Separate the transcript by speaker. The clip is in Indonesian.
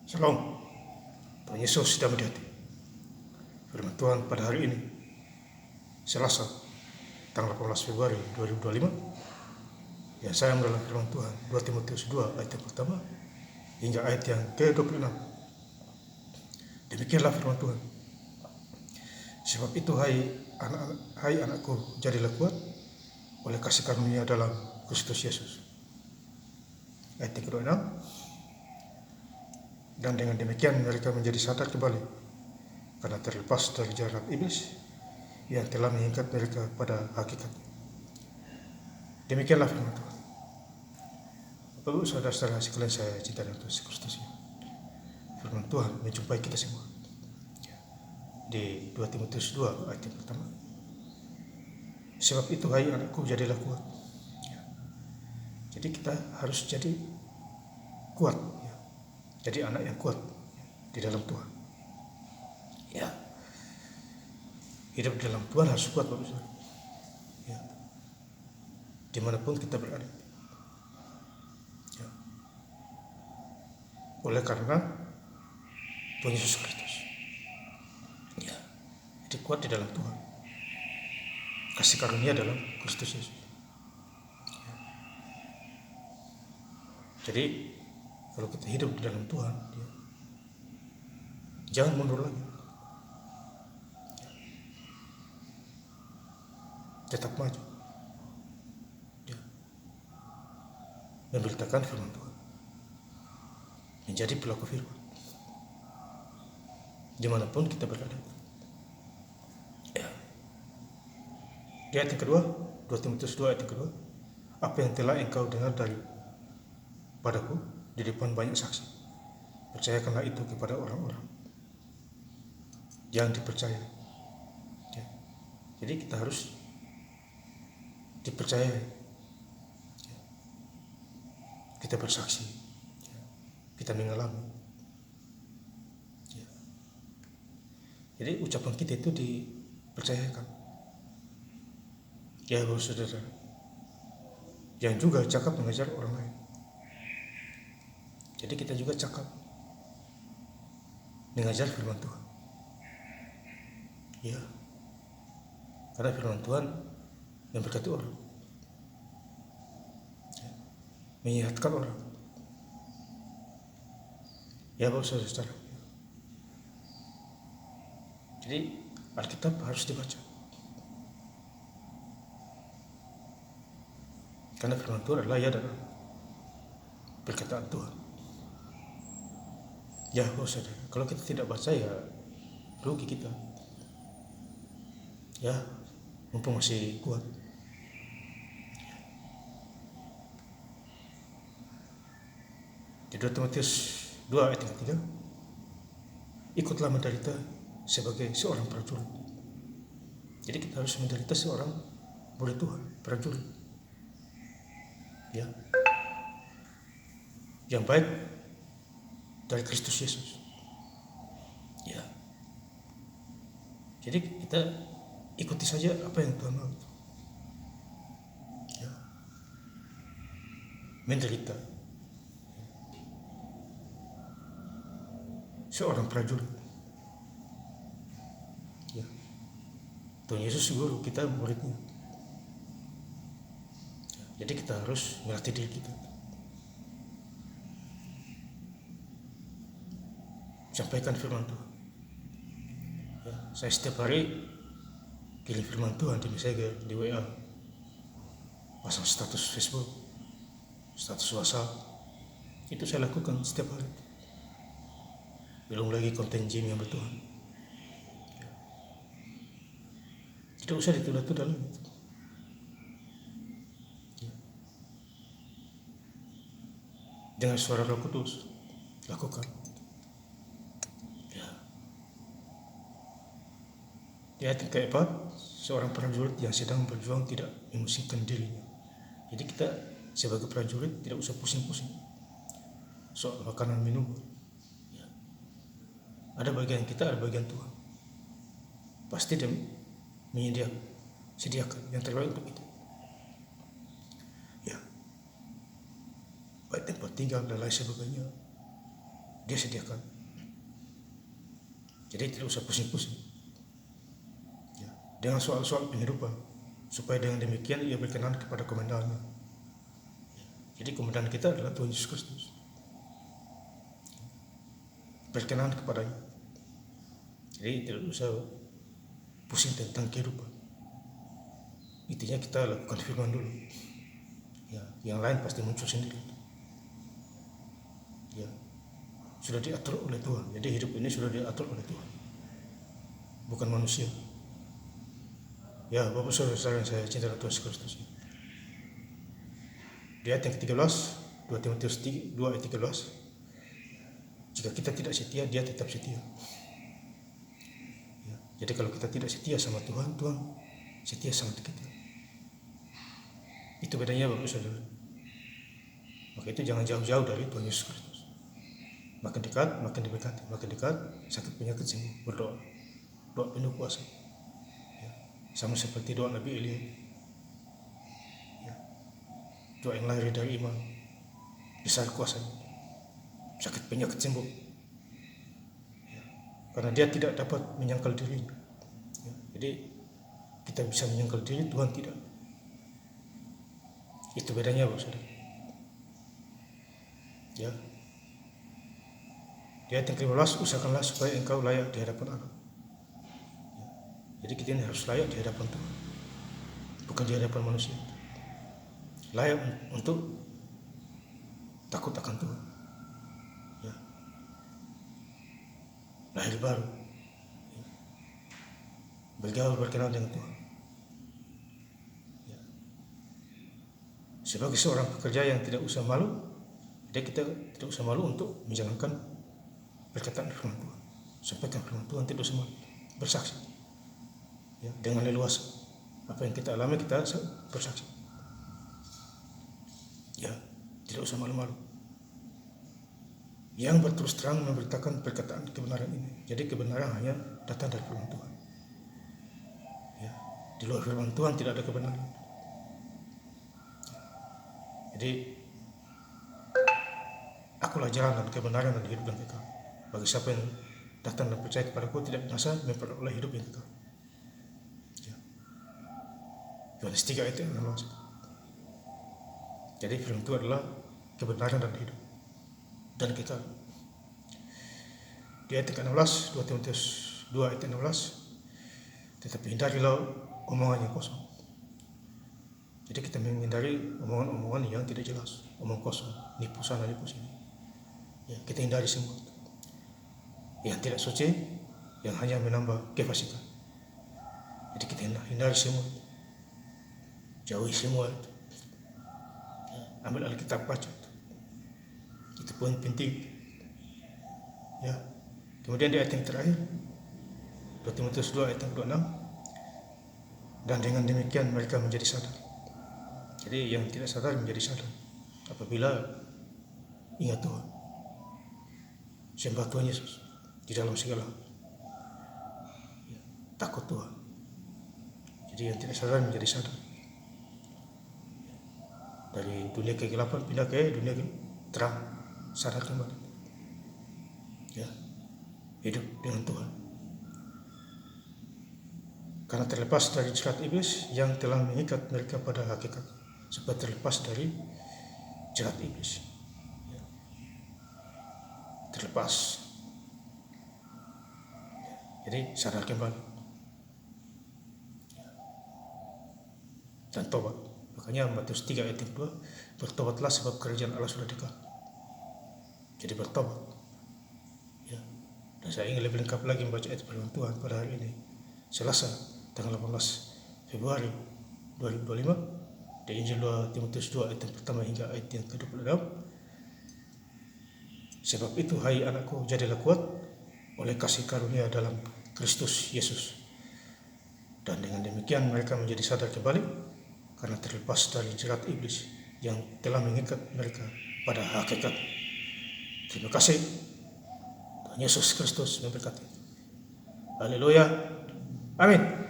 Speaker 1: Shalom, Tuhan Yesus sudah berhati. Firman Tuhan pada hari ini, Selasa, tanggal 18 Februari 2025, yang saya mendalam firman Tuhan 2 Timotius 2 ayat yang pertama hingga ayat yang ke-26. Demikianlah firman Tuhan. Sebab itu hai anakku, jadilah kuat oleh kasih karunia dalam Kristus Yesus. Ayat yang ke-26. Dan dengan demikian mereka menjadi sadar kembali karena terlepas dari jerat iblis yang telah mengikat mereka pada hakikat. Demikianlah firman Tuhan. Bapak, saudara-saudara sekalian saya cinta dan Yesus Kristus. Firman Tuhan menjumpai kita semua di 2 Timotius 2 ayat yang pertama. Sebab itu hai anakku, jadilah kuat. Jadi kita harus jadi kuat, jadi anak yang kuat di dalam Tuhan. Ya, hidup di dalam Tuhan harus kuat, Bapak Saudara. Ya, dimanapun kita berada. Ya. Oleh karena Tuhan Yesus Kristus. Ya, jadi kuat di dalam Tuhan. Kasih karunia dalam Kristus Yesus. Ya. Jadi kalau kita hidup di dalam Tuhan, jangan mundur lagi. Tetap maju. Memberitakan firman Tuhan. Menjadi pelaku firman. Dimanapun kita berada. Di ayat yang kedua, 2 Timotius 2 ayat yang kedua. Apa yang telah engkau dengar dari padaku di depan banyak saksi, percayakanlah itu kepada orang-orang yang dipercaya. Jadi kita harus dipercaya. Kita bersaksi. Kita mengalami. Jadi ucapan kita itu dipercayakan. Ya, Bapak Saudara, yang juga cakap mengajar orang lain. Jadi kita juga cakap mengajar firman Tuhan. Ya, karena firman Tuhan yang berkati orang, menyehatkan orang. Ya, Bapak Saudara. Jadi Alkitab harus dibaca. Karena firman Tuhan adalah ya dan perkataan Tuhan. Ya, Saudara, kalau kita tidak baca ya rugi kita. Ya, mumpung masih kuat. Di 2 Timotius 2 ayat 3, ikutlah menderita sebagai seorang prajurit. Jadi kita harus menderita seorang murid Tuhan, prajurit. Ya, yang baik dari Kristus Yesus. Ya. Jadi kita ikuti saja apa yang Tuhan mau. Ya. Menderita. Seorang prajurit. Ya. Tuhan Yesus guru, kita muridnya. Ya. Jadi kita harus melatih diri kita. Sampaikan firman Tuhan. Ya, saya setiap hari kirim firman Tuhan di Messenger, di WA, pasang status Facebook, status WhatsApp. Itu saya lakukan setiap hari. Belum lagi konten gym yang bertuhan. Ya. Tidak usah ditunda-tunda lagi. Ya. Dengan suara Roh Kudus, lakukan. Di ayat keempat, seorang prajurit yang sedang berjuang tidak memusingkan dirinya. Jadi kita sebagai prajurit tidak usah pusing-pusing soal makanan minum. Ya. Ada bagian kita, ada bagian Tuhan. Pasti dia sediakan yang terbaik untuk kita. Ya. Baik tempat tinggal dan lain sebagainya. Dia sediakan. Jadi tidak usah pusing-pusing ya, dengan soal-soal penghidupan, supaya dengan demikian ia berkenan kepada komandannya. Jadi komandan kita adalah Tuhan Yesus Kristus. Berkenan kepadanya. Jadi tidak usah pusing tentang kehidupan. Intinya kita lakukan firman dulu. Ya, yang lain pasti muncul sendiri. Ya, sudah diatur oleh Tuhan. Jadi hidup ini sudah diatur oleh Tuhan, bukan manusia. Ya, Bapak Saudara yang saya cinta Tuhan Yesus Kristus. Di ayat yang ke-13, 2 Timotius 2 ayat 13, jika kita tidak setia, dia tetap setia. Ya, jadi kalau kita tidak setia sama Tuhan, Tuhan setia sama kita. Itu bedanya Bapak Saudara. Maka itu jangan jauh-jauh dari Tuhan Yesus Kristus. Makin dekat, makin diberkati. Makin dekat, sakit penyakit sembuh. Berdoa, doa penuh kuasa. Ya, sama seperti doa Nabi Elia. Ya, doa yang lahir dari iman, besar kuasanya. Sakit penyakit sembuh. Ya, karena dia tidak dapat menyangkal dirinya. Ya, jadi kita bisa menyangkal diri, Tuhan tidak. Itu bedanya Bapak Saudara. Ya. Di ayat yang ke-15, usahakanlah supaya engkau layak di hadapan Allah. Ya. Jadi kita ini harus layak di hadapan Tuhan, bukan di hadapan manusia. Layak untuk takut akan Tuhan. Ya. Lahir baru. Ya. Bergaul berkenalan dengan Tuhan. Sebagai seorang pekerja yang tidak usah malu, jadi kita tidak usah malu untuk menjalankan perkataan firman Tuhan. Sampaikan firman Tuhan, tidak usah malu, bersaksi. Ya, dengan leluasa. Apa yang kita alami kita bersaksi. Ya, tidak usah malu-malu. Yang berterus terang memberitakan perkataan kebenaran ini. Jadi kebenaran hanya datang dari firman Tuhan. Ya, di luar firman Tuhan tidak ada kebenaran. Jadi akulah jalan dan kebenaran dan hidup yang kekal. Bagi siapa yang datang dan percaya kepadaku tidak binasa, memperoleh hidup yang kekal. Ya. Yohanes 3 ayat 16. Jadi firman itu adalah kebenaran dan hidup dan kekal. Di ayat 16, 2 Timotius 2 ayat 16, tetapi hindarilah omongan yang kosong. Jadi kita menghindari omongan-omongan yang tidak jelas, omong kosong, nipu sana nipu sini. Ya, kita hindari semua yang tidak suci, yang hanya menambah kefasikan. Jadi kita hindari semua, jauhi semua itu. Ya, ambil Alkitab baca, itu pun penting. Ya, kemudian di ayat yang terakhir, 2 Timotius 2 ayat 26, dan dengan demikian mereka menjadi sadar. Jadi yang tidak sadar menjadi sadar apabila ingat Tuhan, sembah Tuhan Yesus di dalam segala hal, ya, takut Tuhan. Jadi yang tidak sadar menjadi sadar, dari dunia kegelapan pindah ke dunia terang, sadar kembali. Ya, hidup dengan Tuhan. Karena terlepas dari jerat iblis yang telah mengikat mereka pada hakikat, supaya terlepas dari jerat iblis. Ya. Terlepas. Ya. Jadi sadar kembali. Ya. Dan tobat. Makanya Matius 3 ayat 2, bertobatlah sebab kerajaan Allah sudah dekat. Jadi bertobat. Ya. Dan saya ingin lebih lengkap lagi membaca ayat firman Tuhan pada hari ini, Selasa, tanggal 18 Februari 2025, di Injil 2 Timotius 2 ayat yang pertama hingga ayat yang ke-26. Sebab itu, hai anakku, jadilah kuat oleh kasih karunia dalam Kristus Yesus. Dan dengan demikian mereka menjadi sadar kembali, karena terlepas dari jerat iblis yang telah mengikat mereka pada hakikat. Terima kasih. Tuhan Yesus Kristus memberkati. Haleluya. Amin.